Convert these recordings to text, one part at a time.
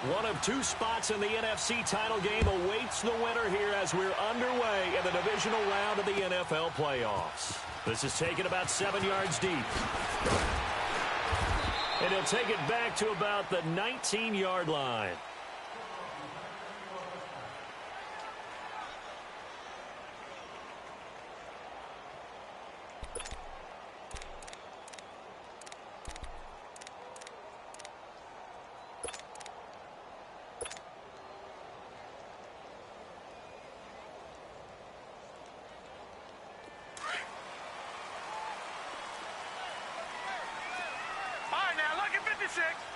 One of two spots in the NFC title game awaits the winner here as we're underway in the divisional round of the NFL playoffs. This is taken about 7 yards deep. And he'll take it back to about the 19-yard line.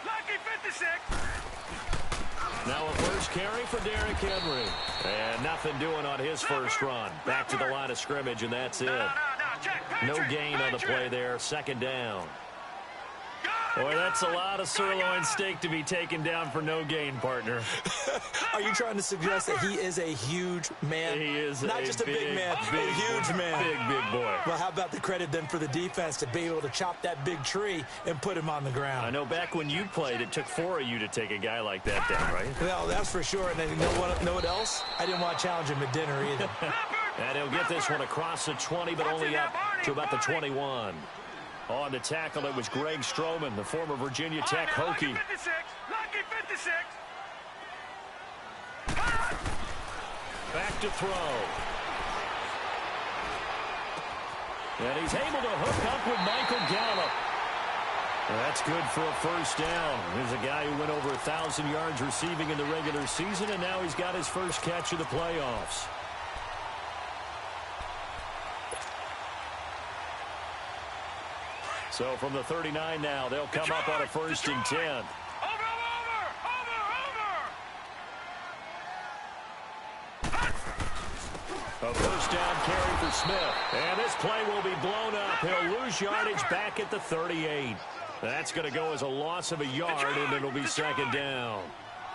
Lucky 56. Now a first carry for Derrick Henry. And nothing doing on his first run. Back to the line of scrimmage, and that's it. No gain on the play there. Second down. Boy, that's a lot of sirloin steak to be taken down for no gain, partner. Are you trying to suggest that he is a huge man? He is not just a big man, a huge man. Big boy. Well, how about the credit then for the defense to be able to chop that big tree and put him on the ground? I know back when you played, it took 4 of you to take a guy like that down, right? Well, that's for sure. And then you know what else? I didn't want to challenge him at dinner either. And he'll get this one across the 20, but only up to about the 21. On the tackle, it was Greg Stroman, the former Virginia Tech Hokie. Lucky 56. Back to throw. And he's able to hook up with Michael Gallup. That's good for a first down. Here's a guy who went over 1,000 yards receiving in the regular season, and now he's got his first catch of the playoffs. So from the 39 now, they'll come up on a first and 10. Over. A first down carry for Smith. And this play will be blown up. He'll lose yardage back at the 38. That's going to go as a loss of a yard, and it'll be second down.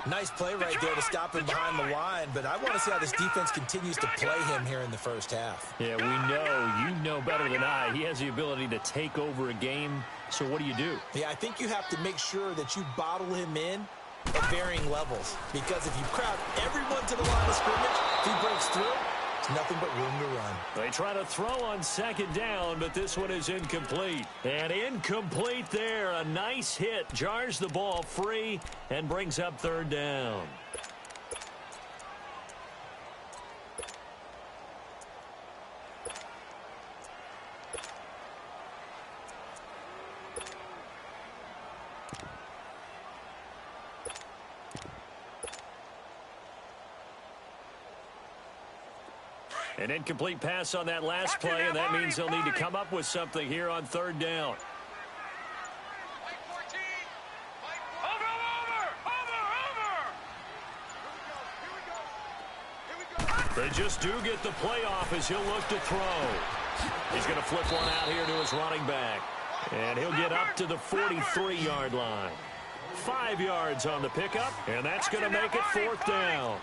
Nice play right there to stop him behind the line, but I want to see how this defense continues to play him here in the first half. Yeah, we know. You know better than I. He has the ability to take over a game. So what do you do? Yeah, I think you have to make sure that you bottle him in at varying levels, because if you crowd everyone to the line of scrimmage, if he breaks through, it's nothing but room to run. They try to throw on second down, but this one is incomplete. And incomplete there. A nice hit. Jars the ball free and brings up third down. An incomplete pass on that last play, and that means they'll need to come up with something here on third down. They just do get the playoff as he'll look to throw. He's going to flip one out here to his running back. And he'll get up to the 43-yard line. 5 yards on the pickup, and that's going to make it fourth down.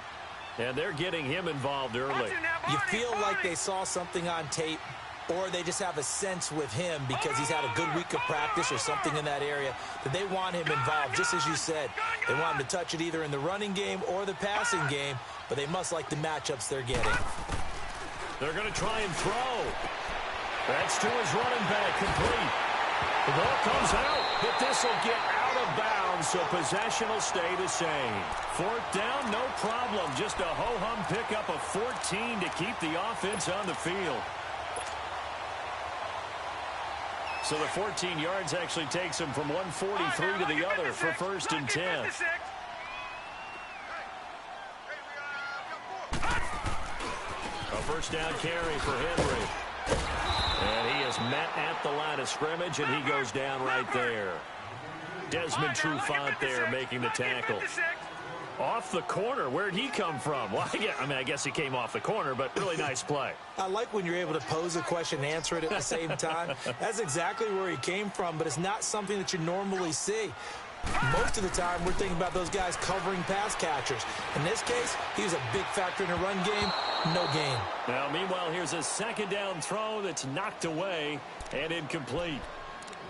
And they're getting him involved early. You feel like they saw something on tape, or they just have a sense with him because he's had a good week of practice or something in that area that they want him involved, just as you said. They want him to touch it either in the running game or the passing game, but they must like the matchups they're getting. They're going to try and throw. That's to his running back, complete. The ball comes out, but this will get out of bounds, so possession will stay the same. Fourth down, no problem. Just a ho-hum pickup of 14 to keep the offense on the field. So the 14 yards actually takes him from 143 to the other for first and 10. A first down carry for Henry. And he is met at the line of scrimmage, and he goes down right there. Desmond Trufant there making the tackle. Off the corner. Where'd he come from? Well, I guess he came off the corner, but really nice play. I like when you're able to pose a question and answer it at the same time. That's exactly where he came from, but it's not something that you normally see. Most of the time, we're thinking about those guys covering pass catchers. In this case, he was a big factor in the run game. No gain. Now, meanwhile, here's a second down throw that's knocked away and incomplete.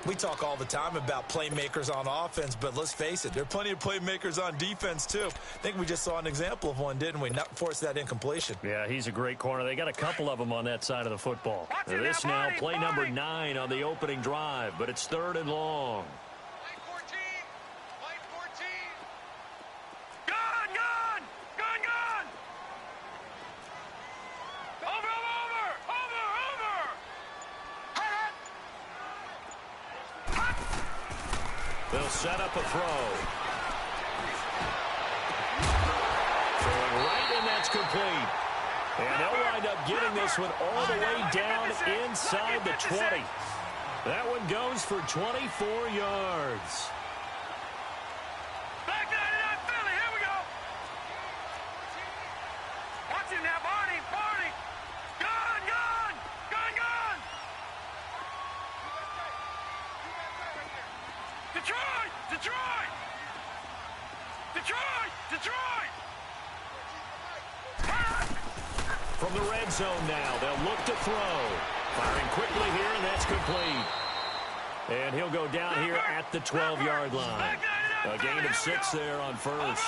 We talk all the time about playmakers on offense, but let's face it, there are plenty of playmakers on defense, too. I think we just saw an example of one, didn't we? Not force that incompletion. Yeah, he's a great corner. They got a couple of them on that side of the football. This now, play number 9 on the opening drive, but it's 3rd and long. They'll set up a throw. Throwing right, and that's complete. And they'll wind up getting this one all the way down inside the 20. That one goes for 24 yards. Back 99 Philly, here we go. Watch him now, Barney, Barney. Gun, gun, gun, gun. Detroit, Detroit. Detroit, Detroit. From the red zone now, they'll look to throw. Firing quickly here, and that's complete. And he'll go down here at the 12-yard line. A gain of 6 there on first.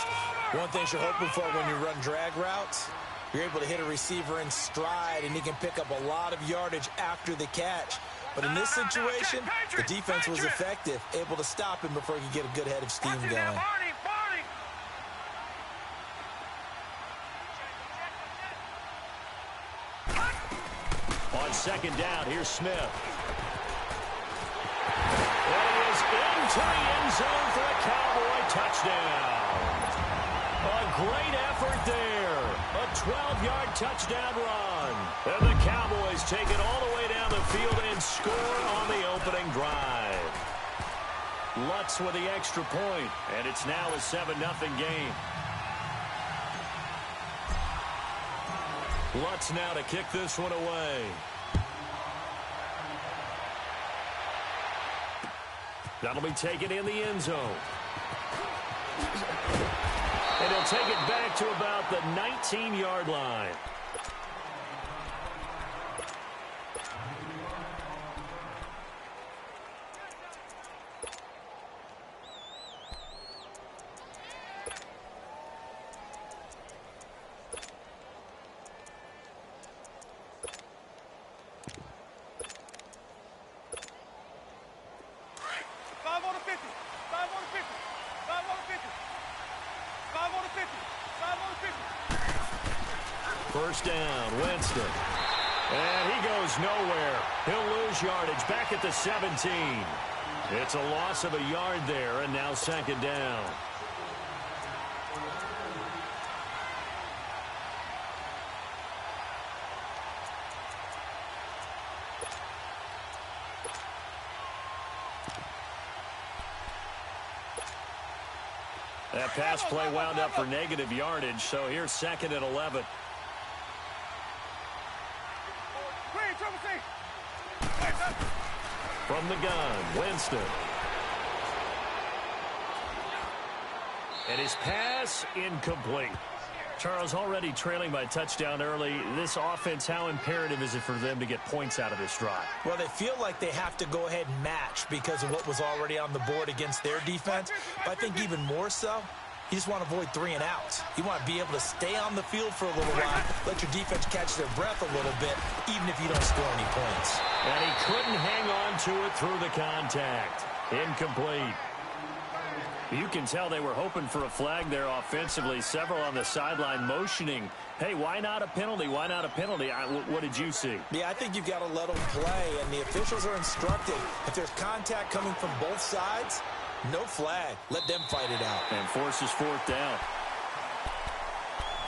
One thing you're hoping for when you run drag routes, you're able to hit a receiver in stride, and he can pick up a lot of yardage after the catch. But in this situation, the defense was effective, able to stop him before he could get a good head of steam going. On second down, here's Smith. That is into the end zone for a Cowboy touchdown. A great effort there. A 12-yard touchdown run. And the Cowboys take it all the way down the field and score on the opening drive. Lutz with the extra point, and it's now a 7-0 game. Lutz now to kick this one away. That'll be taken in the end zone. And he'll take it back to about the 19-yard line. First down, Winston. And he goes nowhere. He'll lose yardage back at the 17. It's a loss of a yard there, and now second down. That pass play wound up for negative yardage, so here's second and 11. From the gun, Winston. And his pass incomplete. Charles, already trailing by touchdown early. This offense, how imperative is it for them to get points out of this drive? Well, they feel like they have to go ahead and match because of what was already on the board against their defense. But I think even more so, you just want to avoid 3 and outs. You want to be able to stay on the field for a little while, let your defense catch their breath a little bit, even if you don't score any points. And he couldn't hang on to it through the contact. Incomplete. You can tell they were hoping for a flag there offensively. Several on the sideline motioning, hey, why not a penalty? Why not a penalty? What did you see? Yeah, I think you've got to let them play, and the officials are instructed. If there's contact coming from both sides, no flag. Let them fight it out. And forces fourth down.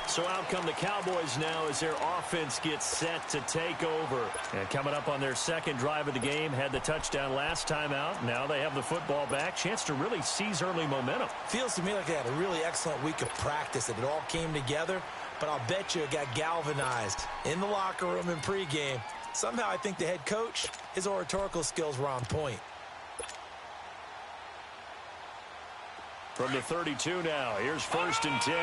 So out come the Cowboys now as their offense gets set to take over. And coming up on their second drive of the game, had the touchdown last time out. Now they have the football back. Chance to really seize early momentum. Feels to me like they had a really excellent week of practice, and it all came together. But I'll bet you it got galvanized in the locker room in pregame. Somehow I think the head coach, his oratorical skills were on point. From the 32 now, here's first and 10.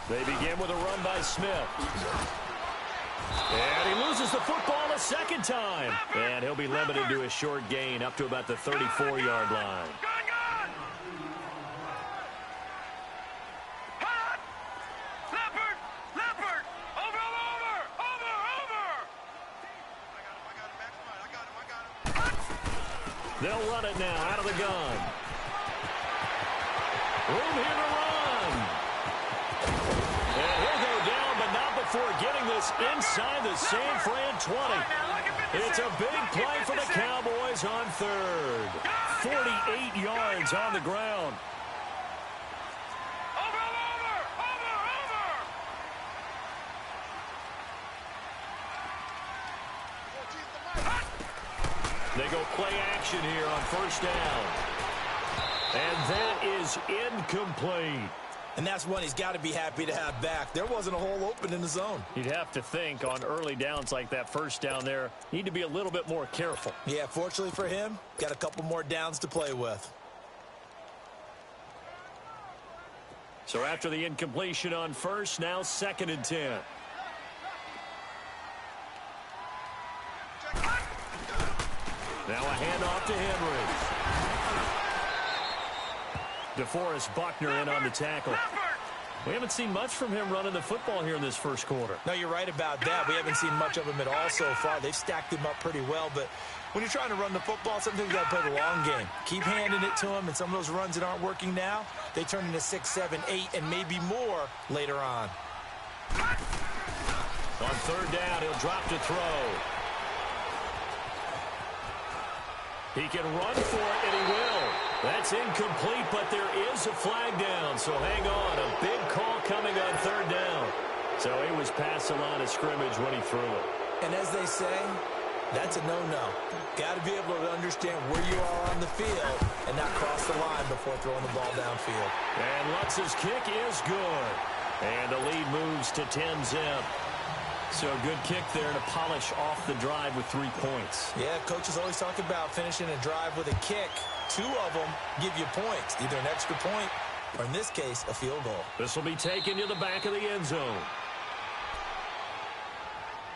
They begin with a run by Smith. And he loses the football a second time. And he'll be limited to a short gain up to about the 34-yard line. They'll run it now out of the gun. Room here to run. And he'll go down, but not before getting this inside the San Fran 20. It's a big play for the Cowboys on third. 48 yards on the ground. They go play action here on first down. And that is incomplete. And that's one he's got to be happy to have back. There wasn't a hole open in the zone. You'd have to think on early downs like that first down there, need to be a little bit more careful. Yeah, fortunately for him, got a couple more downs to play with. So after the incompletion on first, now 2nd and 10. Now a handoff to Henry. DeForest Buckner in on the tackle. We haven't seen much from him running the football here in this first quarter. No, you're right about that. We haven't seen much of him at all so far. They've stacked him up pretty well, but when you're trying to run the football, sometimes you got to play the long game. Keep handing it to him, and some of those runs that aren't working now, they turn into 6, 7, 8, and maybe more later on. On third down, he'll drop to throw. He can run for it, and he will. That's incomplete, but there is a flag down, so hang on. A big call coming on third down. So he was past the line of scrimmage when he threw it. And as they say, that's a no-no. Got to be able to understand where you are on the field and not cross the line before throwing the ball downfield. And Lutz's kick is good. And the lead moves to 10-zip. So a good kick there to polish off the drive with 3 points. Yeah, coaches always talk about finishing a drive with a kick. 2 of them give you points, either an extra point or, in this case, a field goal. This will be taken to the back of the end zone.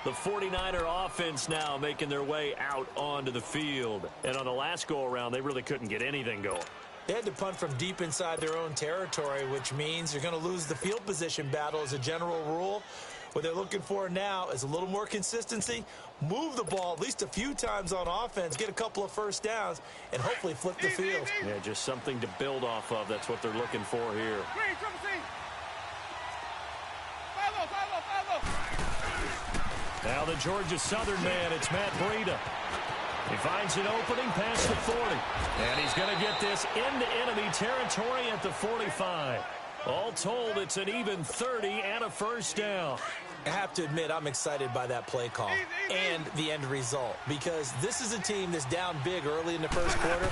The 49er offense now making their way out onto the field. And on the last go-around, they really couldn't get anything going. They had to punt from deep inside their own territory, which means you're going to lose the field position battle as a general rule. What they're looking for now is a little more consistency, move the ball at least a few times on offense, get a couple of first downs, and hopefully flip the field. Yeah, just something to build off of. That's what they're looking for here. Now the Georgia Southern man, it's Matt Breida. He finds an opening past the 40. And he's going to get this into enemy territory at the 45. All told, it's an even 30 and a first down. I have to admit, I'm excited by that play call and the end result, because this is a team that's down big early in the first quarter,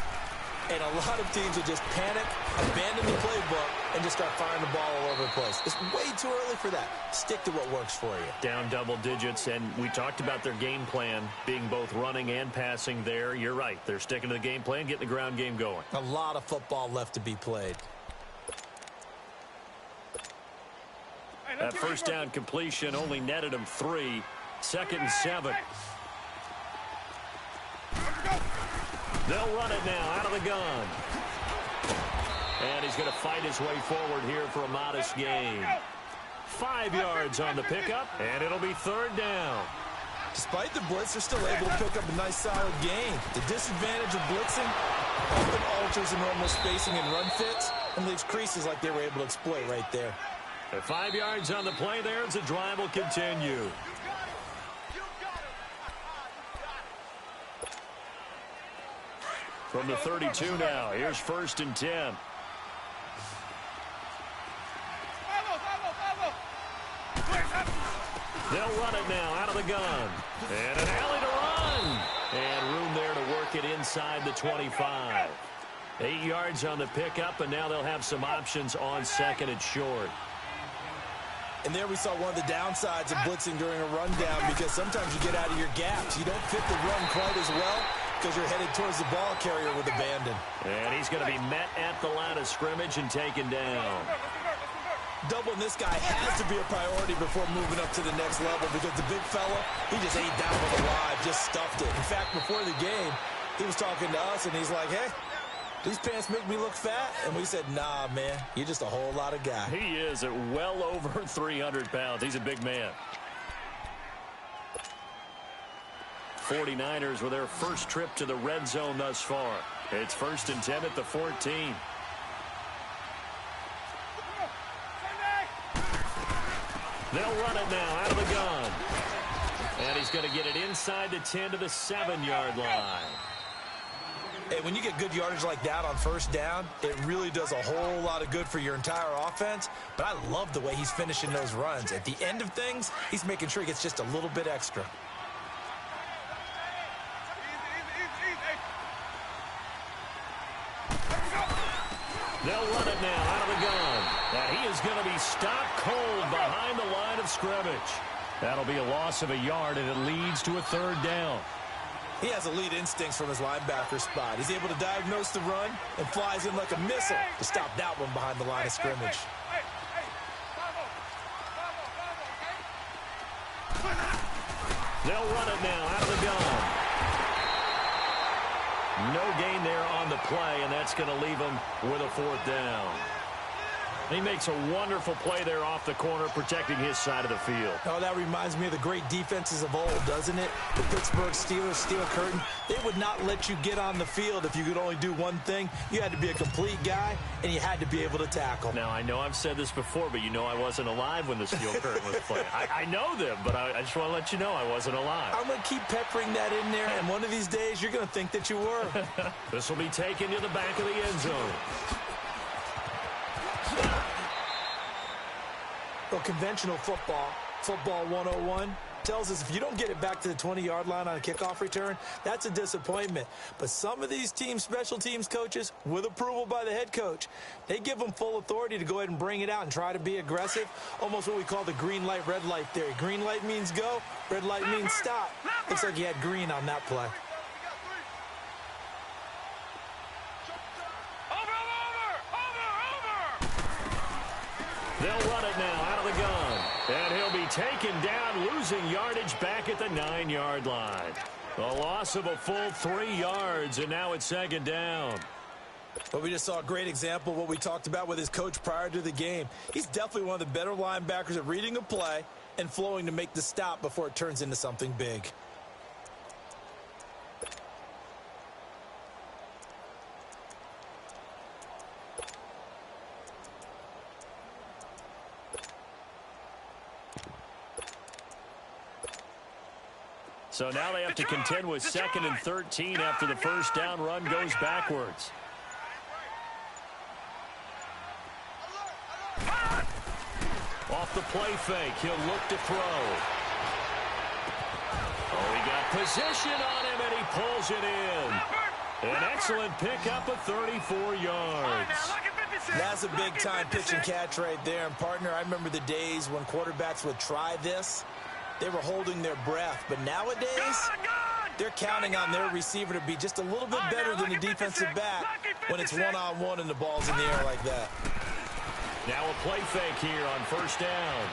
and a lot of teams will just panic, abandon the playbook, and just start firing the ball all over the place. It's way too early for that. Stick to what works for you. Down double digits, and we talked about their game plan being both running and passing there. You're right. They're sticking to the game plan, getting the ground game going. A lot of football left to be played. That first down completion only netted him 3. 2nd and 7. They'll run it now out of the gun. And he's going to fight his way forward here for a modest gain. 5 yards on the pickup, and it'll be third down. Despite the blitz, they're still able to pick up a nice solid gain. The disadvantage of blitzing often alters the normal spacing and run fits and leaves creases like they were able to exploit right there. At 5 yards on the play there, the drive will continue. From the 32 now, here's 1st and 10. They'll run it now out of the gun. And an alley to run. And room there to work it inside the 25. 8 yards on the pickup, and now they'll have some options on 2nd and short. And there we saw one of the downsides of blitzing during a rundown, because sometimes you get out of your gaps. You don't fit the run quite as well because you're headed towards the ball carrier with abandon. And he's going to be met at the line of scrimmage and taken down. Doubling this guy has to be a priority before moving up to the next level because the big fella, he just ate that one alive, just stuffed it. In fact, before the game, he was talking to us, and he's like, hey, these pants make me look fat. And we said, nah, man, you're just a whole lot of guy. He is at well over 300 pounds. He's a big man. 49ers with their first trip to the red zone thus far. It's 1st and 10 at the 14. They'll run it now out of the gun. And he's going to get it inside the 10 to the 7-yard line. Hey, when you get good yardage like that on first down, it really does a whole lot of good for your entire offense. But I love the way he's finishing those runs. At the end of things, he's making sure he gets just a little bit extra. They'll run it now out of the gun. And he is going to be stopped cold behind the line of scrimmage. That'll be a loss of a yard, and it leads to a 3rd down. He has elite instincts from his linebacker spot. He's able to diagnose the run and flies in like a missile to stop that one behind the line of scrimmage. They'll run it now out of the gun. No gain there on the play, and that's going to leave him with a 4th down. He makes a wonderful play there off the corner, protecting his side of the field. Oh, that reminds me of the great defenses of old, doesn't it? The Pittsburgh Steelers, Steel Curtain, they would not let you get on the field if you could only do one thing. You had to be a complete guy, and you had to be able to tackle. Now, I know I've said this before, but you know I wasn't alive when the Steel Curtain was playing. I know them, but I just want to let you know I wasn't alive. I'm going to keep peppering that in there, and one of these days you're going to think that you were. This will be taken to the back of the end zone. Well, conventional football 101, tells us if you don't get it back to the 20-yard line on a kickoff return, that's a disappointment. But some of these teams, special teams coaches, with approval by the head coach, they give them full authority to go ahead and bring it out and try to be aggressive, almost what we call the green light, red light theory. Green light means go, red light means stop. Looks like he had green on that play. They'll run it now out of the gun. And he'll be taken down, losing yardage back at the 9-yard line. A loss of a full 3 yards, and now it's 2nd down. But we just saw a great example of what we talked about with his coach prior to the game. He's definitely one of the better linebackers at reading a play and flowing to make the stop before it turns into something big. So now they have to contend with 2nd and 13 after the first down run goes backwards. Off the play fake, he'll look to throw. Oh, he got position on him, and he pulls it in. An excellent pickup of 34 yards. That's a big-time pitch and catch right there. And, partner, I remember the days when quarterbacks would try this. They were holding their breath. But nowadays, they're counting on their receiver to be just a little bit better than the defensive back when it's one-on-one and the ball's in the air like that. Now a play fake here on first down.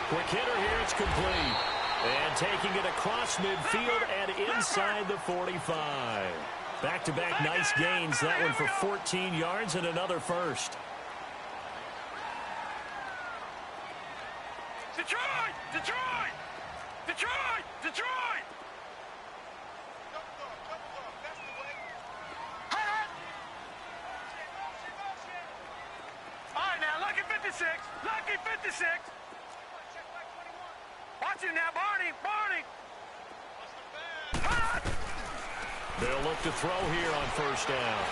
Quick hitter here, it's complete. And taking it across midfield and inside the 45. Back-to-back nice gains. That one for 14 yards and another first. Detroit! Detroit! Detroit! Detroit! All right, now, Lucky 56. Lucky 56. Watch him now, Barney. Barney. They'll look to throw here on first down.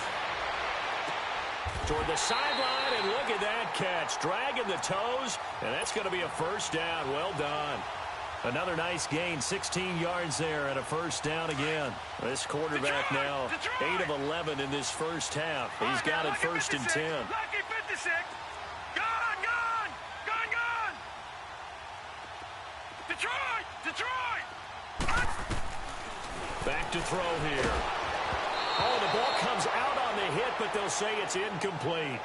Toward the sideline, and look at that catch. Dragging the toes, and that's going to be a first down. Well done. Another nice gain, 16 yards there, and a first down again. This quarterback now 8 of 11 in this first half. He's got it 1st and 10. Lucky 56. Gone, gone, gone, gone. Detroit, Detroit. Back to throw here. Oh, the ball comes out on the hit, but they'll say it's incomplete.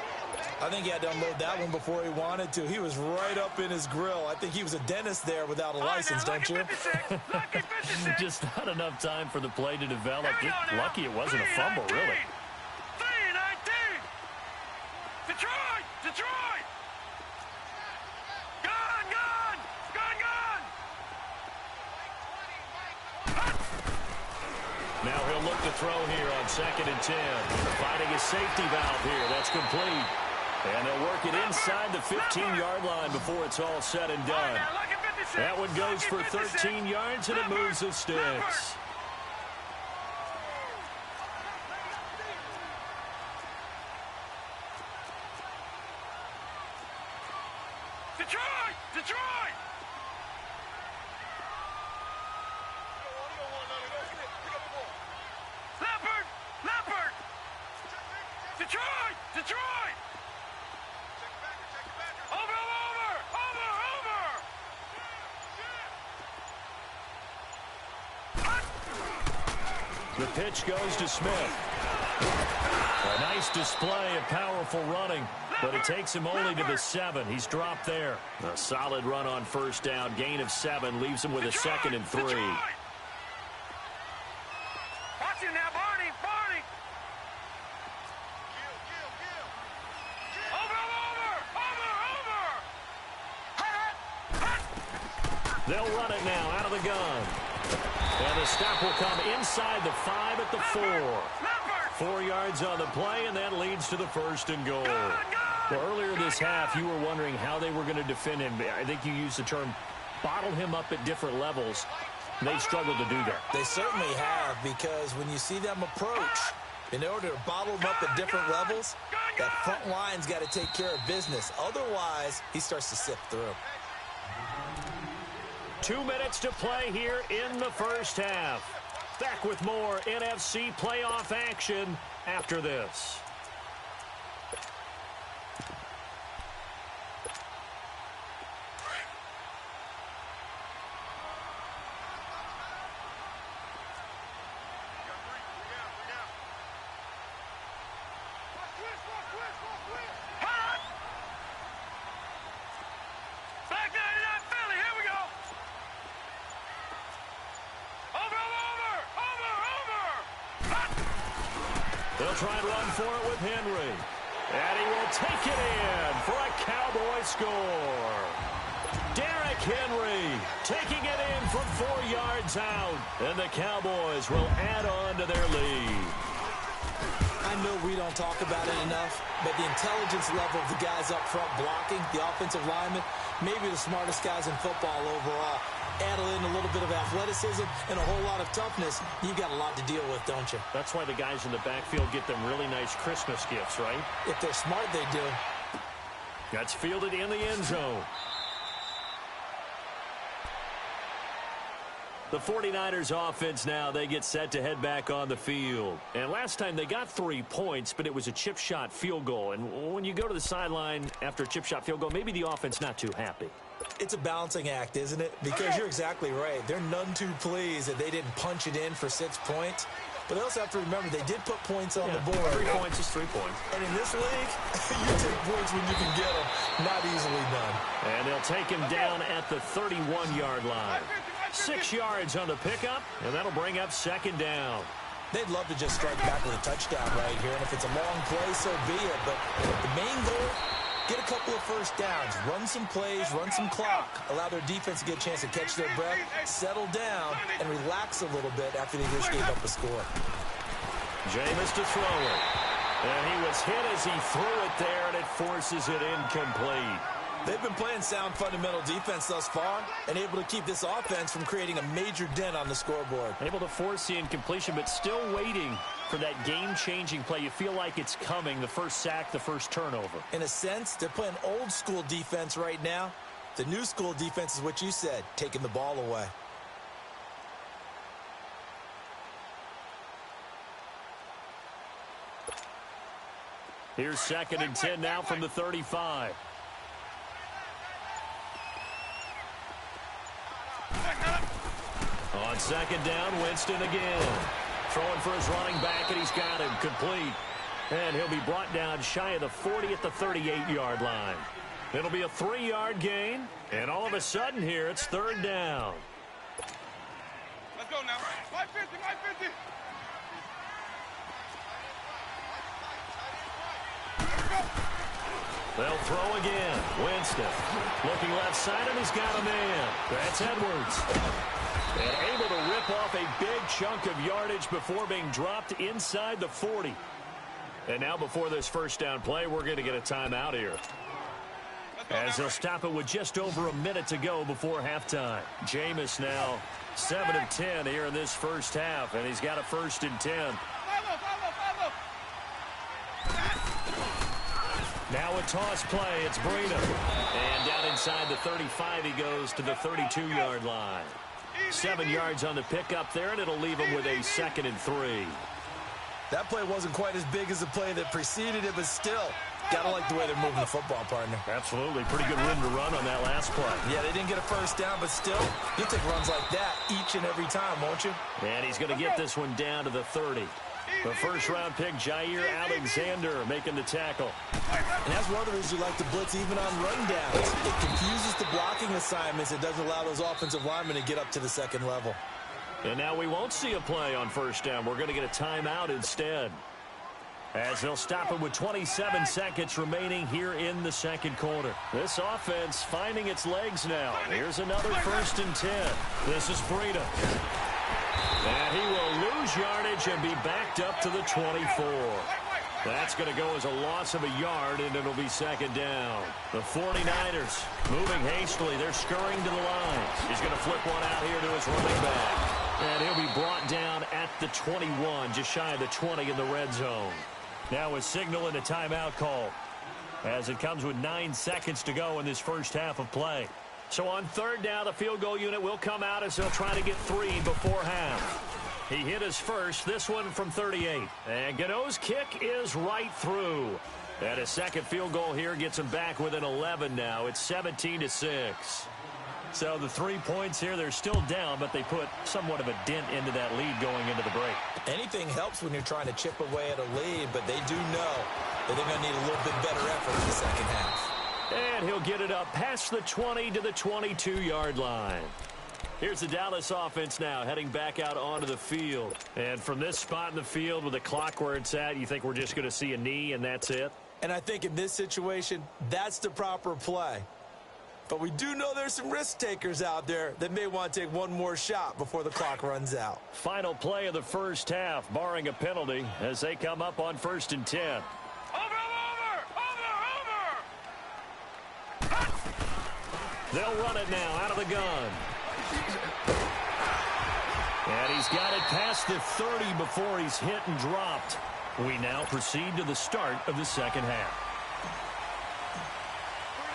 I think he had to unload that one before he wanted to. He was right up in his grill. I think he was a dentist there without a license, don't you? Just not enough time for the play to develop. Just lucky it wasn't a fumble, really. 3-19. Detroit! Detroit! Gun! Gun! Gun! Gun! Now he'll look to throw here on 2nd and 10. Finding his safety valve here. That's complete. And they'll work it inside the 15-yard line before it's all said and done. That one goes for 13 yards, and it moves the sticks. Detroit! Detroit! Leopard! Leopard! Detroit! Detroit! Over! Over! Over! Over! The pitch goes to Smith. A nice display of powerful running, but it takes him only to the 7. He's dropped there. A solid run on first down. Gain of 7 leaves him with a 2nd and 3. Watch it now, Barney! Barney! Over! Over! Over! They'll run it now out of the gun. And the stop will come inside the 5 at the 4. 4 yards on the play, and that leads to the 1st and goal. Well, earlier this half, you were wondering how they were going to defend him. I think you used the term bottle him up at different levels. They've struggled to do that. They certainly have, because when you see them approach, in order to bottle him up at different levels, that front line's got to take care of business. Otherwise, he starts to sift through. 2 minutes to play here in the first half. Back with more NFC playoff action after this. They'll try and run for it with Henry. And he will take it in for a Cowboy score. Derrick Henry taking it in from 4 yards out. And the Cowboys will add on to their lead. I know we don't talk about it enough, but the intelligence level of the guys up front blocking, the offensive linemen, maybe the smartest guys in football overall. Add in a little bit of athleticism and a whole lot of toughness, you've got a lot to deal with, don't you? That's why the guys in the backfield get them really nice Christmas gifts, right? If they're smart, they do. That's fielded in the end zone. The 49ers offense now, they get set to head back on the field. And last time they got 3 points, but it was a chip shot field goal. And when you go to the sideline after a chip shot field goal, maybe the offense not too happy. It's a balancing act, isn't it? Because you're exactly right. They're none too pleased that they didn't punch it in for 6 points. But they also have to remember they did put points on the board. 3 points is 3 points. And in this league, you take points when you can get them. Not easily done. And they'll take him down at the 31-yard line. 6 yards on the pickup, and that'll bring up 2nd down. They'd love to just strike back with a touchdown right here. And if it's a long play, so be it. But the main goal, get a couple of first downs, run some plays, run some clock, allow their defense to get a chance to catch their breath, settle down, and relax a little bit after they just gave up a score. Jameis to throw it. And he was hit as he threw it there, and it forces it incomplete. They've been playing sound fundamental defense thus far and able to keep this offense from creating a major dent on the scoreboard. Able to force the incompletion, but still waiting for that game-changing play. You feel like it's coming, the first sack, the first turnover. In a sense, they're playing old-school defense right now. The new-school defense is what you said, taking the ball away. Here's 2nd and 10 now from the 35. On 2nd down, Winston again. Throwing for his running back, and he's got him complete. And he'll be brought down shy of the 40 at the 38-yard line. It'll be a 3-yard gain, and all of a sudden here, it's third down. Let's go now. 550, 550. They'll throw again. Winston looking left side, and he's got a man. That's Edwards. And able to rip off a big chunk of yardage before being dropped inside the 40. And now before this first down play, we're going to get a timeout here, as they'll stop it with just over a minute to go before halftime. Jameis now 7 of 10 here in this first half, and he's got a 1st and 10. Now a toss play. It's Breida. And down inside the 35, he goes to the 32-yard line. 7 yards on the pickup there, and it'll leave him with a 2nd and 3. That play wasn't quite as big as the play that preceded it, but still, gotta like the way they're moving the football, partner. Absolutely. Pretty good room to run on that last play. Yeah, they didn't get a first down, but still, you'll take runs like that each and every time, won't you? And he's going to get this one down to the 30. The first-round pick, Jair Alexander, making the tackle. And that's one of the reasons you like to blitz even on rundowns. It confuses the blocking assignments. It doesn't allow those offensive linemen to get up to the second level. And now we won't see a play on first down. We're going to get a timeout instead, as they'll stop it with 27 seconds remaining here in the second quarter. This offense finding its legs now. Here's another 1st and 10. This is Breida. And he will lose yardage and be backed up to the 24. That's going to go as a loss of a yard, and it'll be 2nd down. The 49ers moving hastily. They're scurrying to the line. He's going to flip one out here to his running back. And he'll be brought down at the 21, just shy of the 20 in the red zone. Now a signal and a timeout call, as it comes with 9 seconds to go in this first half of play. So on 3rd down, the field goal unit will come out as they'll try to get 3 before half. He hit his first, this one from 38. And Gano's kick is right through. And a second field goal here gets him back within 11 now. It's 17-6. So the 3 points here, they're still down, but they put somewhat of a dent into that lead going into the break. Anything helps when you're trying to chip away at a lead, but they do know that they're going to need a little bit better effort in the second half. And he'll get it up past the 20 to the 22-yard line. Here's the Dallas offense now heading back out onto the field. And from this spot in the field with the clock where it's at, you think we're just going to see a knee and that's it? And I think in this situation, that's the proper play. But we do know there's some risk takers out there that may want to take one more shot before the clock runs out. Final play of the first half, barring a penalty, as they come up on 1st and 10. Over. They'll run it now out of the gun. And he's got it past the 30 before he's hit and dropped. We now proceed to the start of the second half.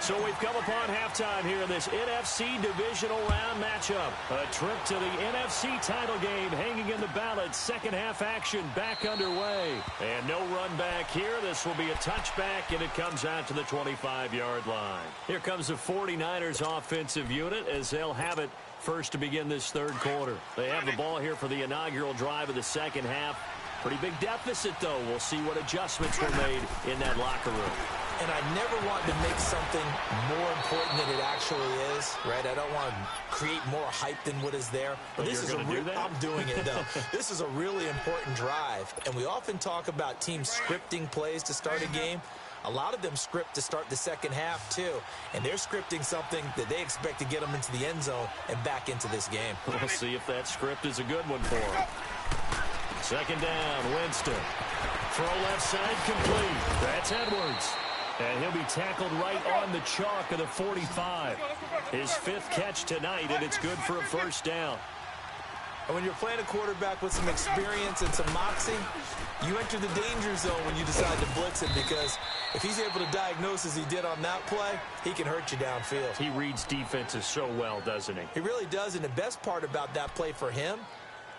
So we've come upon halftime here in this NFC divisional round matchup. A trip to the NFC title game hanging in the balance. Second half action back underway. And no run back here. This will be a touchback, and it comes out to the 25-yard line. Here comes the 49ers offensive unit as they'll have it first to begin this third quarter. They have the ball here for the inaugural drive of the second half. Pretty big deficit, though. We'll see what adjustments were made in that locker room. And I never want to make something more important than it actually is, right? I don't want to create more hype than what is there. But this is I'm doing it, though. This is a really important drive. And we often talk about teams scripting plays to start a game. A lot of them script to start the second half, too. And they're scripting something that they expect to get them into the end zone and back into this game. We'll see if that script is a good one for them. Second down, Winston. Throw left side complete. That's Edwards. And he'll be tackled right on the chalk of the 45. His 5th catch tonight, and it's good for a first down. And when you're playing a quarterback with some experience and some moxie, you enter the danger zone when you decide to blitz him, because if he's able to diagnose as he did on that play, he can hurt you downfield. He reads defenses so well, doesn't he? He really does, and the best part about that play for him,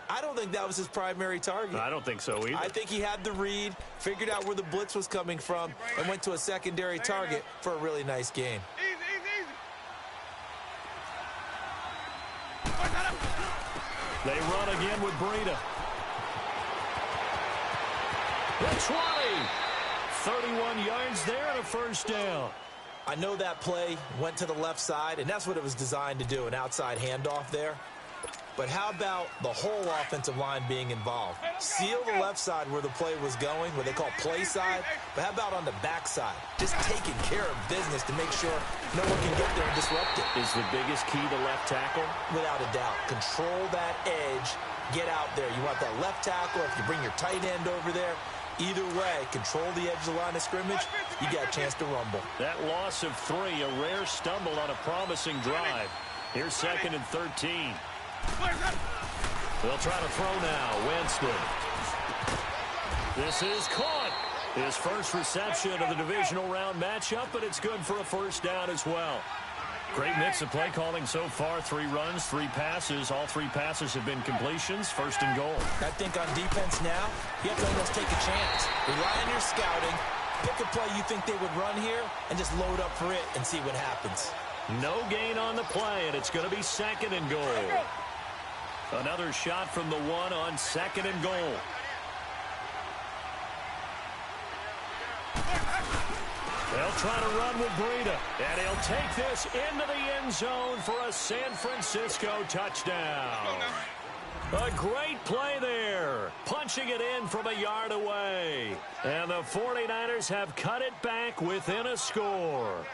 I don't think that was his primary target. I don't think so either. I think he had the read, figured out where the blitz was coming from, and went to a secondary target for a really nice game. They run again with Breida. The 20. 31 yards there and a first down. I know that play went to the left side, and that's what it was designed to do, an outside handoff there. But how about the whole offensive line being involved? Seal the left side where the play was going, what they call play side, but how about on the back side? Just taking care of business to make sure no one can get there and disrupt it. Is the biggest key to left tackle? Without a doubt. Control that edge. Get out there. You want that left tackle. If you bring your tight end over there, either way, control the edge of the line of scrimmage, you got a chance to rumble. That loss of 3, a rare stumble on a promising drive. Here's 2nd and 13. They'll try to throw now. Winston. This is caught. His first reception of the divisional round matchup, but it's good for a first down as well. Great mix of play calling so far. 3 runs, 3 passes. All 3 passes have been completions. 1st and goal. I think on defense now, you have to almost take a chance. Rely on your scouting. Pick a play you think they would run here and just load up for it and see what happens. No gain on the play, and it's going to be 2nd and goal. Another shot from the 1 on 2nd and goal. They'll try to run with Breida, and he'll take this into the end zone for a San Francisco touchdown. A great play there, punching it in from a yard away. And the 49ers have cut it back within a score.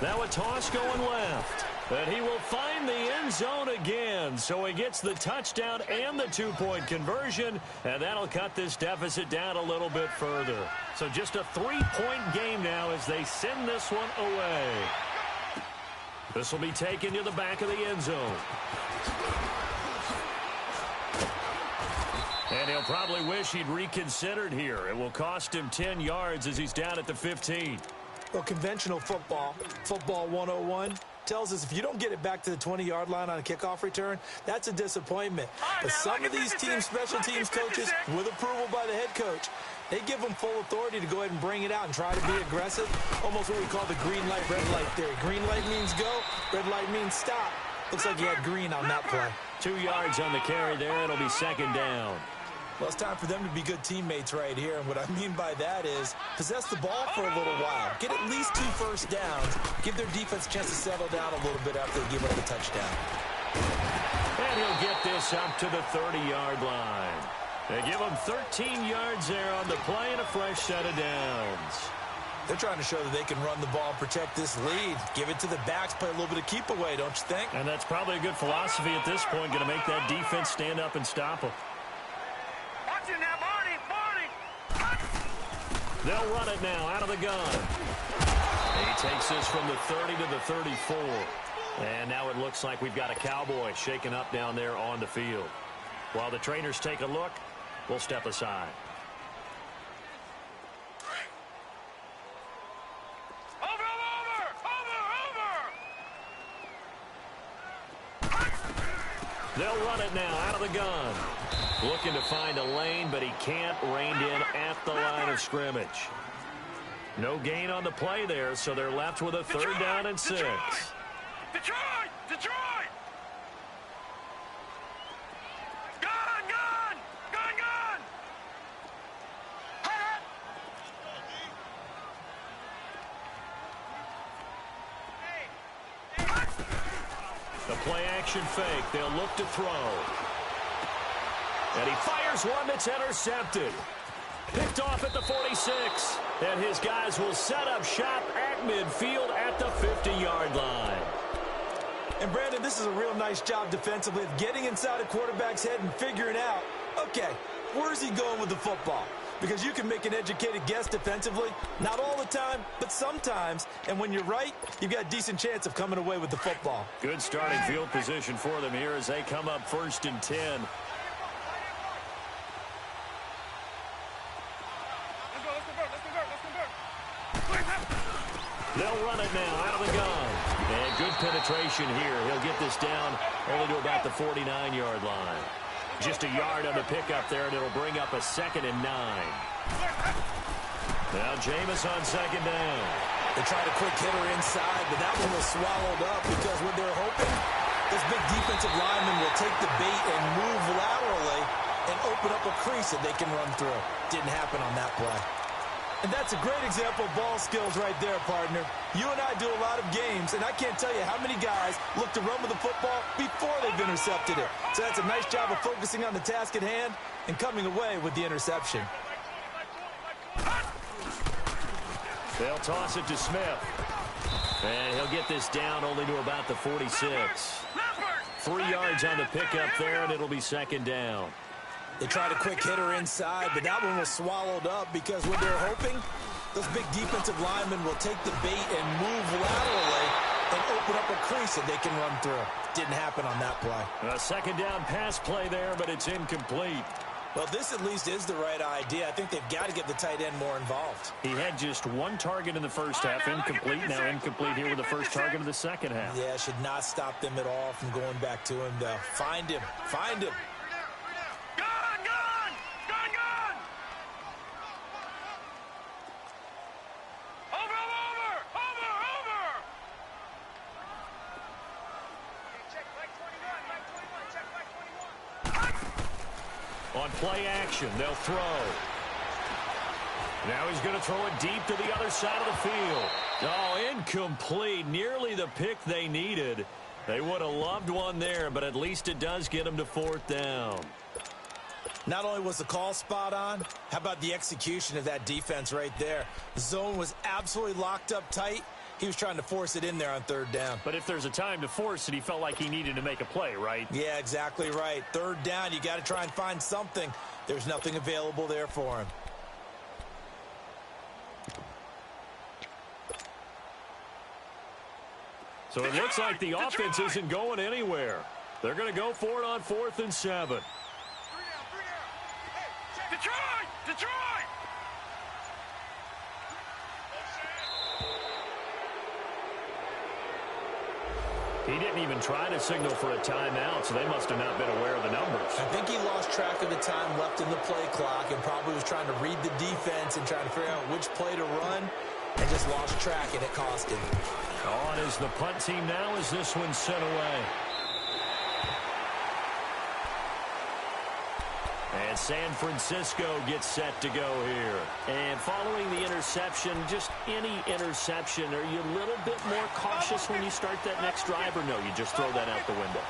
Now a toss going left. And he will find the end zone again. So he gets the touchdown and the 2-point conversion. And that'll cut this deficit down a little bit further. So just a 3-point game now as they send this one away. This will be taken to the back of the end zone. And he'll probably wish he'd reconsidered here. It will cost him 10 yards as he's down at the 15. Well, conventional football 101, tells us if you don't get it back to the 20-yard line on a kickoff return, that's a disappointment. But some of these teams, special teams coaches, with approval by the head coach, they give them full authority to go ahead and bring it out and try to be aggressive. Almost what we call the green light, red light theory. Green light means go, red light means stop. Looks like he had green on that play. 2 yards on the carry there. It'll be 2nd down. Well, it's time for them to be good teammates right here. And what I mean by that is possess the ball for a little while. Get at least 2 first downs. Give their defense a chance to settle down a little bit after they give up the touchdown. And he'll get this up to the 30-yard line. They give him 13 yards there on the play and a fresh set of downs. They're trying to show that they can run the ball and protect this lead. Give it to the backs, play a little bit of keep away, don't you think? And that's probably a good philosophy at this point, going to make that defense stand up and stop them. They'll run it now out of the gun. He takes this from the 30 to the 34. And now it looks like we've got a Cowboy shaken up down there on the field. While the trainers take a look, we'll step aside. They'll run it now out of the gun. Looking to find a lane, but he can't. Reined in at the line of scrimmage. No gain on the play there, so they're left with a 3rd down and 6. Detroit! Gun! The play action fake. They'll look to throw. And he fires one that's intercepted. Picked off at the 46. And his guys will set up shop at midfield at the 50-yard line. And, Brandon, this is a real nice job defensively of getting inside a quarterback's head and figuring out, okay, where's he going with the football? Because you can make an educated guess defensively, not all the time, but sometimes. And when you're right, you've got a decent chance of coming away with the football. Good starting field position for them here as they come up 1st and 10. They'll run it now out of the gun. And good penetration here. He'll get this down only to about the 49-yard line. Just a yard on the pickup there, and it'll bring up a 2nd and 9. Now Jameis on 2nd down. They tried a quick hitter inside, but that one was swallowed up because what they're hoping, this big defensive lineman will take the bait and move laterally and open up a crease that they can run through. Didn't happen on that play. And that's a great example of ball skills right there, partner. You and I do a lot of games, and I can't tell you how many guys look to run with the football before they've intercepted it. So that's a nice job of focusing on the task at hand and coming away with the interception. They'll toss it to Smith. And he'll get this down only to about the 46. 3 yards on the pickup there, and it'll be second down. They tried a quick hitter inside, but that one was swallowed up because what they're hoping, those big defensive linemen will take the bait and move laterally and open up a crease that they can run through. Didn't happen on that play. A second down pass play there, but it's incomplete. Well, this at least is the right idea. I think they've got to get the tight end more involved. He had just 1 target in the first half, incomplete. Now incomplete here with the first target of the second half. Yeah, should not stop them at all from going back to him, though. Find him. Find him. On play action, they'll throw. Now he's going to throw it deep to the other side of the field. Oh, incomplete. Nearly the pick they needed. They would have loved one there, but at least it does get them to 4th down. Not only was the call spot on, how about the execution of that defense right there? The zone was absolutely locked up tight. He was trying to force it in there on 3rd down. But if there's a time to force it, he felt like he needed to make a play, right? Yeah, exactly right. 3rd down, you got to try and find something. There's nothing available there for him. So it looks like the offense isn't going anywhere. They're going to go for it on 4th and 7. Detroit! Detroit! He didn't even try to signal for a timeout, so they must have not been aware of the numbers. I think he lost track of the time left in the play clock and probably was trying to read the defense and trying to figure out which play to run and just lost track, and it cost him. On is the punt team now as this one's sent away. And San Francisco gets set to go here. And following the interception, just any interception, are you a little bit more cautious when you start that next drive, or no, you just throw that out the window?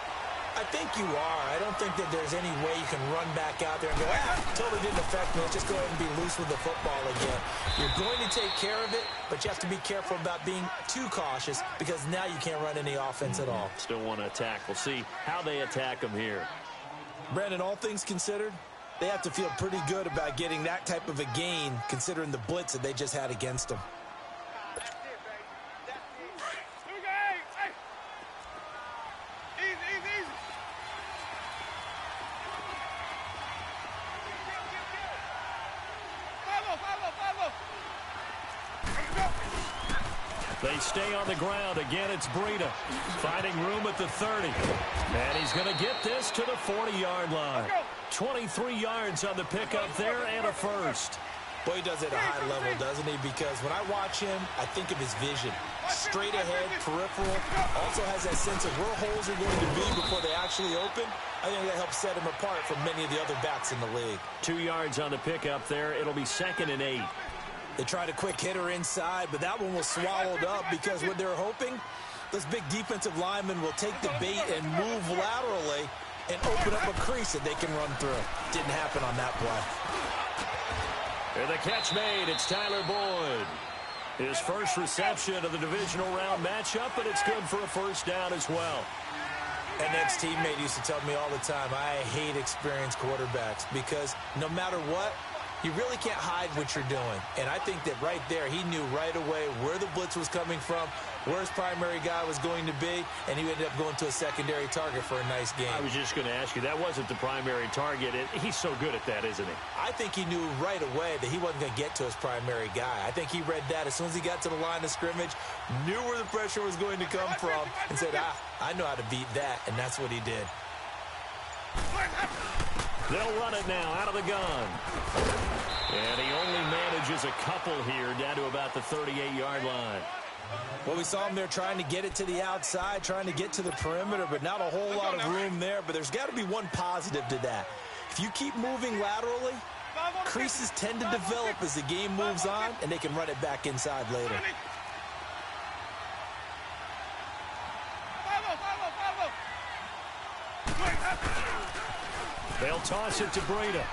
I think you are. I don't think that there's any way you can run back out there and go, totally didn't affect me. Let's just go ahead and be loose with the football again. You're going to take care of it, but you have to be careful about being too cautious because now you can't run any offense at all. Still want to attack. We'll see how they attack them here. Brandon, all things considered, they have to feel pretty good about getting that type of a gain considering the blitz that they just had against them. They stay on the ground. Again, it's Breida finding room at the 30. And he's going to get this to the 40-yard line. 23 yards on the pickup there and a first. Boy, he does it at a high level, doesn't he? Because when I watch him, I think of his vision. Straight ahead, peripheral. Also has that sense of where holes are going to be before they actually open. I think that helps set him apart from many of the other backs in the league. 2 yards on the pickup there. It'll be 2nd and 8. They tried a quick hitter inside, but that one was swallowed up because what they're hoping, those big defensive linemen will take the bait and move laterally and open up a crease that they can run through. Didn't happen on that play. And the catch made. It's Tyler Boyd. His first reception of the divisional round matchup, but it's good for a first down as well. An ex-teammate used to tell me all the time, I hate experienced quarterbacks because no matter what, you really can't hide what you're doing. And I think that right there, he knew right away where the blitz was coming from, where his primary guy was going to be, and he ended up going to a secondary target for a nice game. I was just going to ask you, that wasn't the primary target. He's so good at that, isn't he? I think he knew right away that he wasn't going to get to his primary guy. I think he read that as soon as he got to the line of scrimmage, knew where the pressure was going to come from, and said, I know how to beat that, and that's what he did. They'll run it now out of the gun. And he only manages a couple here down to about the 38-yard line. Well, we saw him there trying to get it to the outside, trying to get to the perimeter, but not a whole lot of room there. But there's got to be one positive to that. If you keep moving laterally, creases tend to develop as the game moves on, and they can run it back inside later. They'll toss it to Breida.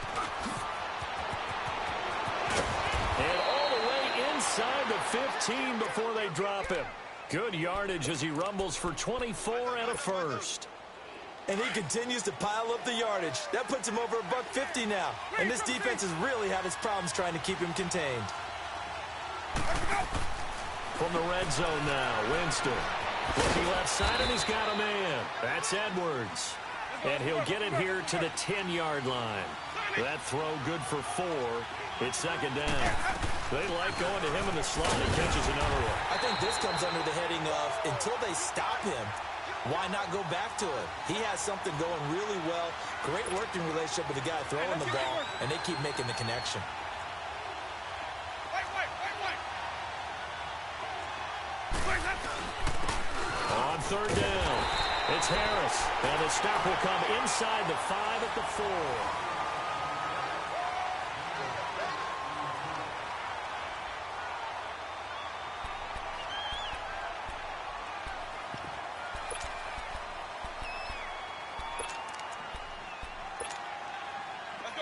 And all the way inside the 15 before they drop him. Good yardage as he rumbles for 24 and a first. And he continues to pile up the yardage. That puts him over $150 now. And this defense has really had its problems trying to keep him contained. From the red zone now, Winston. Looking left side, and he's got a man. That's Edwards. And he'll get it here to the 10-yard line. That throw good for 4. It's second down. They like going to him in the slot. He catches another one. I think this comes under the heading of until they stop him, why not go back to it? He has something going really well. Great working relationship with the guy throwing the ball, and they keep making the connection. On third down, it's Harris. And the stop will come inside the 5 at the 4.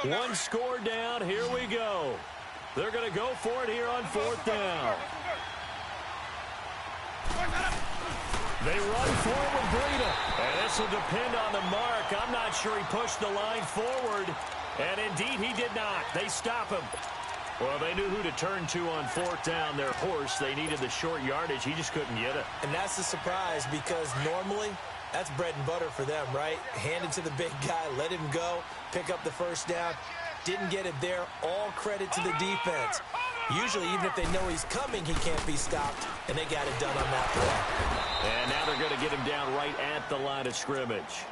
One score down. Here we go. They're going to go for it here on fourth down. They run forward with Breida. And this will depend on the mark. I'm not sure he pushed the line forward. And indeed, he did not. They stop him. Well, they knew who to turn to on fourth down. Their horse, they needed the short yardage. He just couldn't get it. And that's a surprise because normally that's bread and butter for them, right? Hand it to the big guy, let him go, pick up the first down. Didn't get it there. All credit to the defense. Usually, even if they know he's coming, he can't be stopped, and they got it done on that play. And now they're going to get him down right at the line of scrimmage.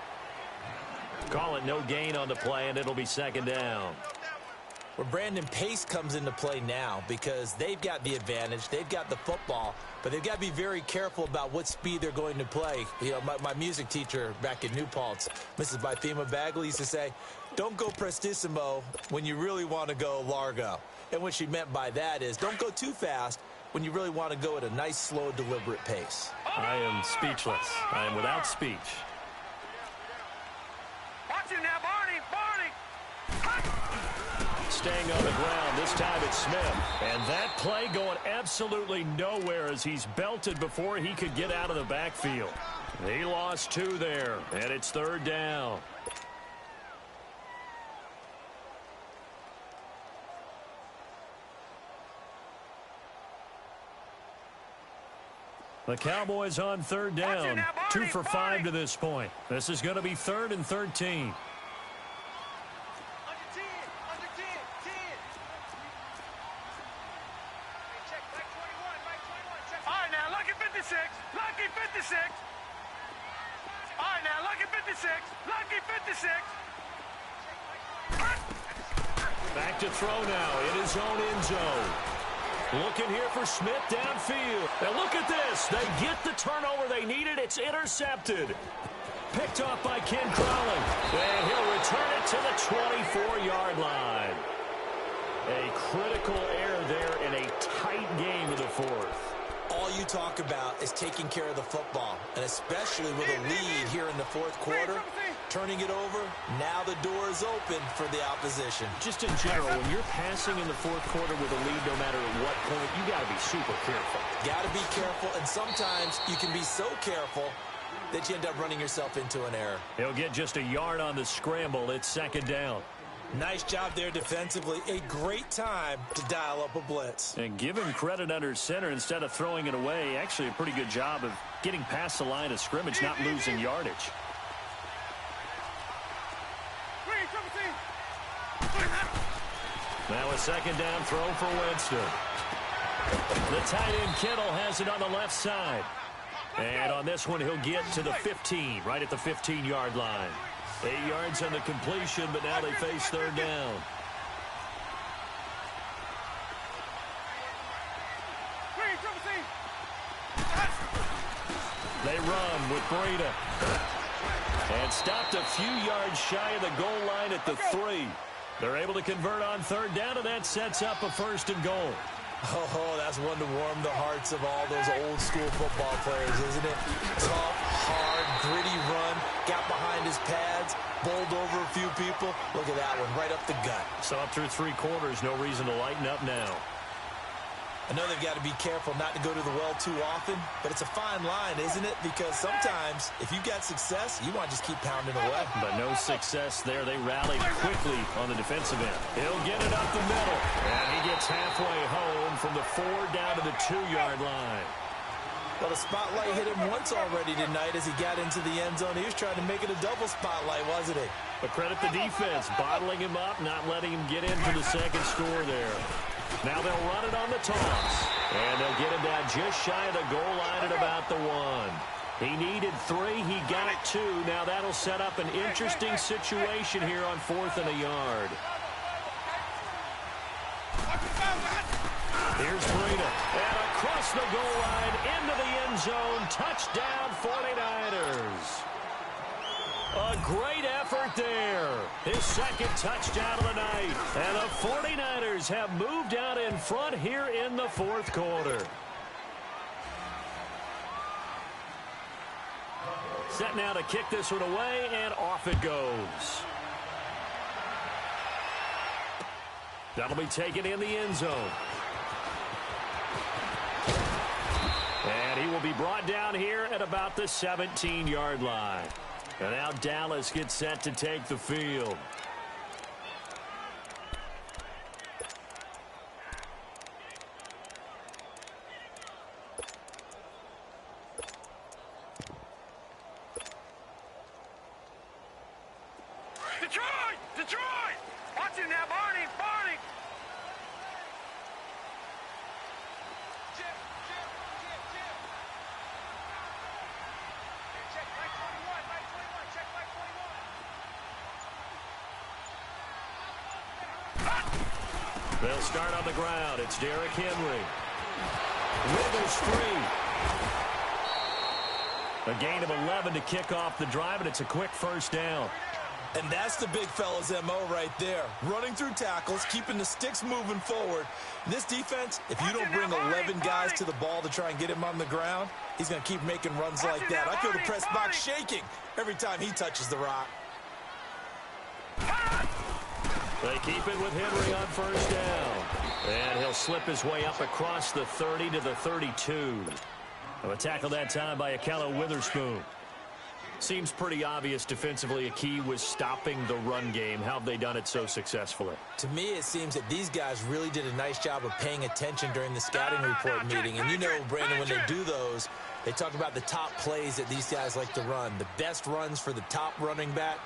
Call it no gain on the play, and it'll be second down. Where Brandon Pace comes into play now because they've got the advantage. They've got the football, but they've got to be very careful about what speed they're going to play. You know, my music teacher back in New Paltz, Mrs. Bythema Bagley, used to say, don't go prestissimo when you really want to go largo. And what she meant by that is don't go too fast when you really want to go at a nice, slow, deliberate pace. I am speechless. I am without speech. Watch him now, Barney! Staying on the ground. This time it's Smith. And that play going absolutely nowhere as he's belted before he could get out of the backfield. He lost 2 there, and it's third down. The Cowboys on third down. 2 for 5 to this point. This is going to be 3rd and 13. Lucky 56. All right, now, lucky 56. Lucky 56. Back to throw now in his own end zone. Looking here for Smith downfield. And look at this. They get the turnover they needed. It's intercepted. Picked off by Ken Crowley. And he'll return it to the 24-yard line. A critical error there in a tight game of the fourth. All you talk about is taking care of the football, and especially with a lead here in the fourth quarter, turning it over, now the door is open for the opposition. Just in general, when you're passing in the fourth quarter with a lead, no matter at what point, you got to be super careful. Got to be careful, and sometimes you can be so careful that you end up running yourself into an error. He'll get just a yard on the scramble. It's second down. Nice job there defensively. A great time to dial up a blitz. And give him credit under center instead of throwing it away. Actually a pretty good job of getting past the line of scrimmage, not losing yardage. Now a second down throw for Winston. The tight end Kittle has it on the left side. And on this one, he'll get to the 15, right at the 15-yard line. 8 yards on the completion, but now they face third down. They run with Breida. And stopped a few yards shy of the goal line at the 3. They're able to convert on third down, and that sets up a 1st and goal. Oh, that's one to warm the hearts of all those old-school football players, isn't it? Tough, hard, gritty run, got behind his pads, bowled over a few people. Look at that one, right up the gut. So up through 3 quarters, no reason to lighten up now. I know they've got to be careful not to go to the well too often, but it's a fine line, isn't it? Because sometimes, if you've got success, you want to just keep pounding away. But no success there. They rallied quickly on the defensive end. He'll get it up the middle, and he gets halfway home from the 4 down to the 2-yard line. Well, the spotlight hit him once already tonight as he got into the end zone. He was trying to make it a double spotlight, wasn't he? But credit the defense, bottling him up, not letting him get into the second score there. Now they'll run it on the toss. And they'll get him down just shy of the goal line at about the 1. He needed 3. He got 2. Now that'll set up an interesting situation here on 4th and a yard. Here's Breida. And across the goal line into the end zone. Touchdown 49ers. A great effort there. His 2nd touchdown of the night. And the 49ers have moved out in front here in the 4th quarter. Set now to kick this one away, and off it goes. That'll be taken in the end zone. And he will be brought down here at about the 17-yard line. And now Dallas gets set to take the field. Detroit! Detroit! Watch him now, Barney! Barney! Chip! Check right 21, right 21, check right 21. They'll start on the ground. It's Derrick Henry. Withers free. A gain of 11 to kick off the drive, and it's a quick 1st down. And that's the big fella's MO right there. Running through tackles, keeping the sticks moving forward. This defense, if you don't bring 11 guys to the ball to try and get him on the ground, he's going to keep making runs like that. I feel the press box shaking every time he touches the rock. They keep it with Henry on 1st down. And he'll slip his way up across the 30 to the 32. A tackle that time by Akello Witherspoon. Seems pretty obvious defensively a key was stopping the run game. How have they done it so successfully? To me, it seems that these guys really did a nice job of paying attention during the scouting report meeting. And you know, Brandon, when they do those, they talk about the top plays that these guys like to run. The best runs for the top running back,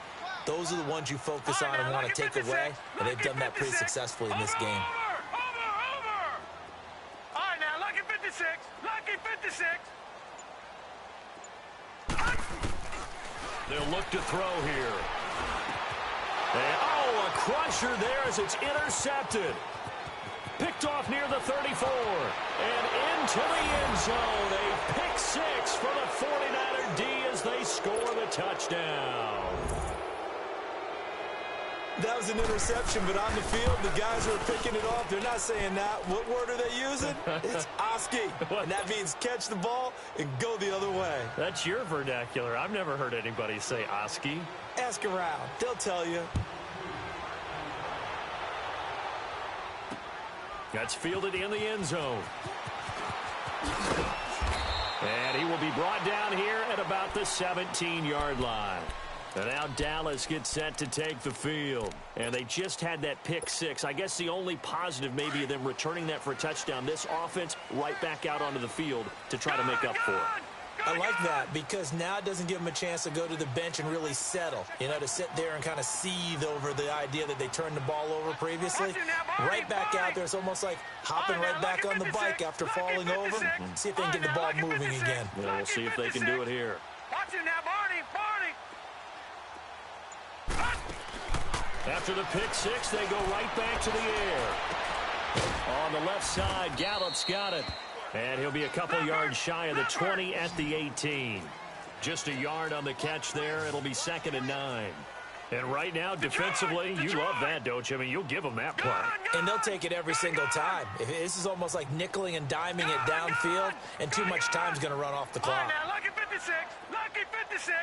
those are the ones you focus on and want to take away. And they've done that pretty successfully in this game. Over! All right, now, lucky 56. Lucky 56. They'll look to throw here. And, oh, a crusher there as it's intercepted. Picked off near the 34. And into the end zone. A pick 6 for the 49er D as they score the touchdown. That was an interception, but on the field, the guys who are picking it off, they're not saying that. What word are they using? It's Oski. And that means catch the ball and go the other way. That's your vernacular. I've never heard anybody say Oski. Ask around. They'll tell you. That's fielded in the end zone. And he will be brought down here at about the 17-yard line. And now Dallas gets set to take the field. And they just had that pick 6. I guess the only positive maybe of them returning that for a touchdown. This offense right back out onto the field to try to make up for it. I like that because now it doesn't give them a chance to go to the bench and really settle. You know, to sit there and kind of seethe over the idea that they turned the ball over previously. Right back out there, it's almost like hopping right back on the bike after falling over. See if they can get the ball moving again. Yeah, we'll see if they can do it here. Watch him now, Barney. After the pick 6, they go right back to the air. On the left side, Gallup's got it. And he'll be a couple yards shy of the 20 at the 18. Just a yard on the catch there. It'll be 2nd and 9. And right now, defensively, you love that, don't you? I mean, you'll give them that play. And they'll take it every single time. This is almost like nickeling and diming it downfield, and too much time's going to run off the clock. Now, lucky 56. Lucky 56.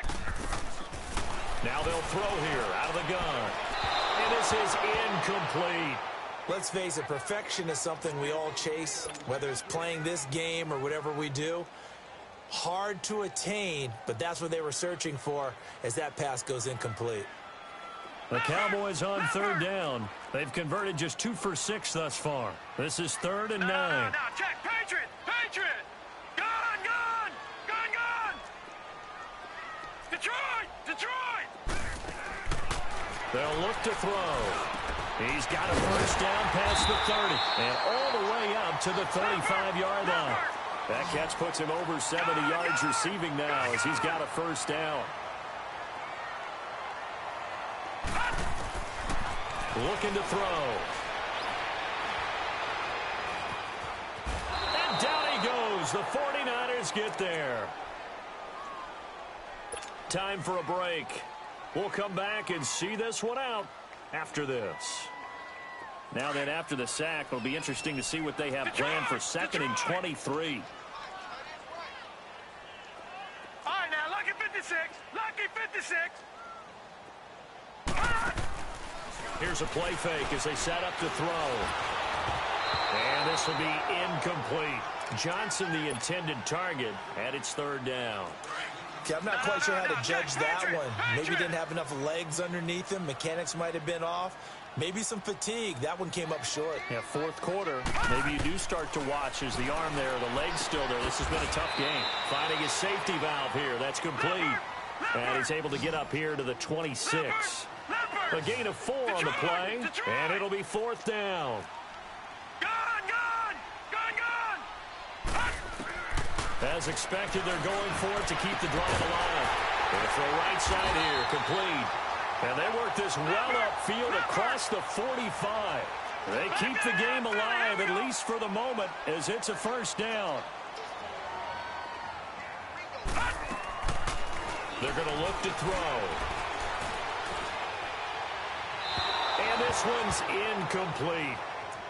Now they'll throw here out of the gun. And this is incomplete. Let's face it, perfection is something we all chase, whether it's playing this game or whatever we do. Hard to attain, but that's what they were searching for as that pass goes incomplete. The Cowboys on 3rd down. They've converted just 2 for 6 thus far. This is 3rd and 9. Now, check. Patriot. Patriot. Gun, gun. Gun, gun. Detroit. Detroit. They'll look to throw. He's got a first down past the 30 and all the way up to the 35-yard line. That catch puts him over 70 yards receiving now as he's got a first down. Looking to throw. And down he goes. The 49ers get there. Time for a break. We'll come back and see this one out after this. Now then, after the sack, it'll be interesting to see what they have planned for 2nd and 23. All right, now, lucky 56. Lucky 56. Here's a play fake as they set up to throw. And this will be incomplete. Johnson, the intended target, at its 3rd down. Okay, I'm not quite sure how to judge that one. Maybe he didn't have enough legs underneath him. Mechanics might have been off. Maybe some fatigue. That one came up short. Yeah, 4th quarter. Maybe you do start to watch as the arm there, the leg's still there. This has been a tough game. Finding his safety valve here. That's complete. And he's able to get up here to the 26. A gain of 4 on the play, and it'll be 4th down. Gun, gun. Gun, gun. As expected, they're going for it to keep the drive alive. They'll throw right side here, complete. And they work this well upfield across the 45. They keep the game alive, at least for the moment, as it's a first down. They're going to look to throw. And this one's incomplete.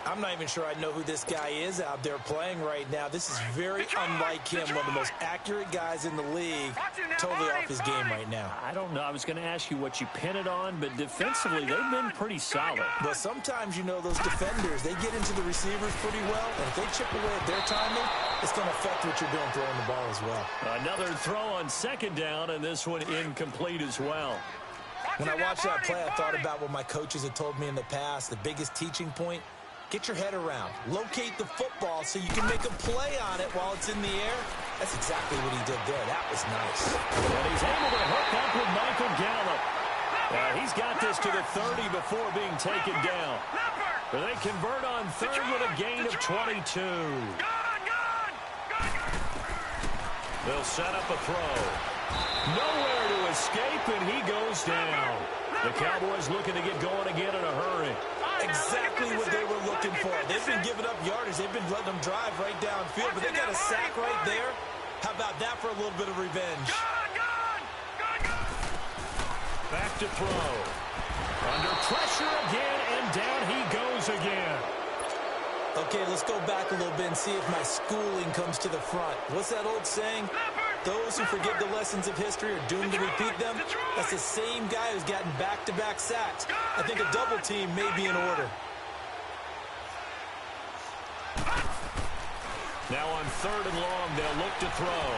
I'm not even sure I know who this guy is out there playing right now. This is very unlike him, one of the most accurate guys in the league. Totally off his game right now. I don't know. I was going to ask you what you pin it on, but defensively, they've been pretty solid. But sometimes, you know, those defenders, they get into the receivers pretty well, and if they chip away at their timing, it's going to affect what you're doing throwing the ball as well. Another throw on 2nd down, and this one incomplete as well. When I watched that play, I thought about what my coaches had told me in the past. The biggest teaching point, get your head around. Locate the football so you can make a play on it while it's in the air. That's exactly what he did there. That was nice. And he's able to hook up with Michael Gallup. He's got this to the 30 before being taken down. They convert on 3rd with a gain of 22. They'll set up a throw. Nowhere to escape, and he goes down. The Cowboys looking to get going again in a hurry. Exactly what they were looking for. They've been giving up yardage. They've been letting them drive right downfield, but they got a sack right there. How about that for a little bit of revenge? Back to throw. Under pressure again, and down he goes again. Okay, let's go back a little bit and see if my schooling comes to the front. What's that old saying? Those who forget the lessons of history are doomed to repeat them. That's the same guy who's gotten back-to-back sacks. I think a double team may be in order. Now on 3rd and long, they'll look to throw.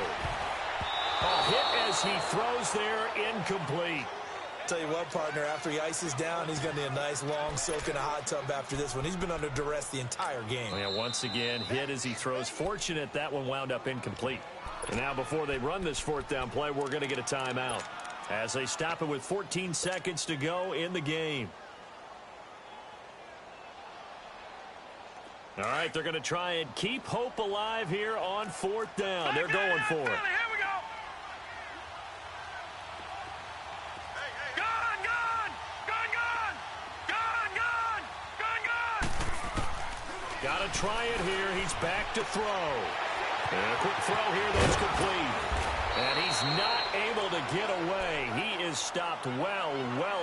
A hit as he throws there, incomplete. Tell you what, partner, after he ices down, he's going to need a nice long soak in a hot tub after this one. He's been under duress the entire game. Yeah, once again, hit as he throws. Fortunate that one wound up incomplete. And now before they run this 4th down play, we're going to get a timeout as they stop it with 14 seconds to go in the game. All right, they're going to try and keep hope alive here on 4th down. They're going for it. Got to try it here. He's back to throw. And a quick throw here that's complete. And he's not able to get away. He is stopped well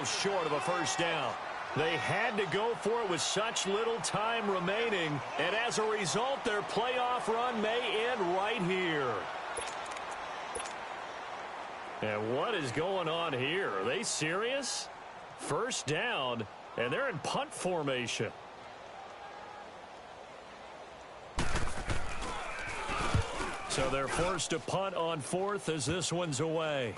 short of a first down. They had to go for it with such little time remaining. And as a result, their playoff run may end right here. And what is going on here? Are they serious? First down, and they're in punt formation. So they're forced to punt on fourth as this one's away.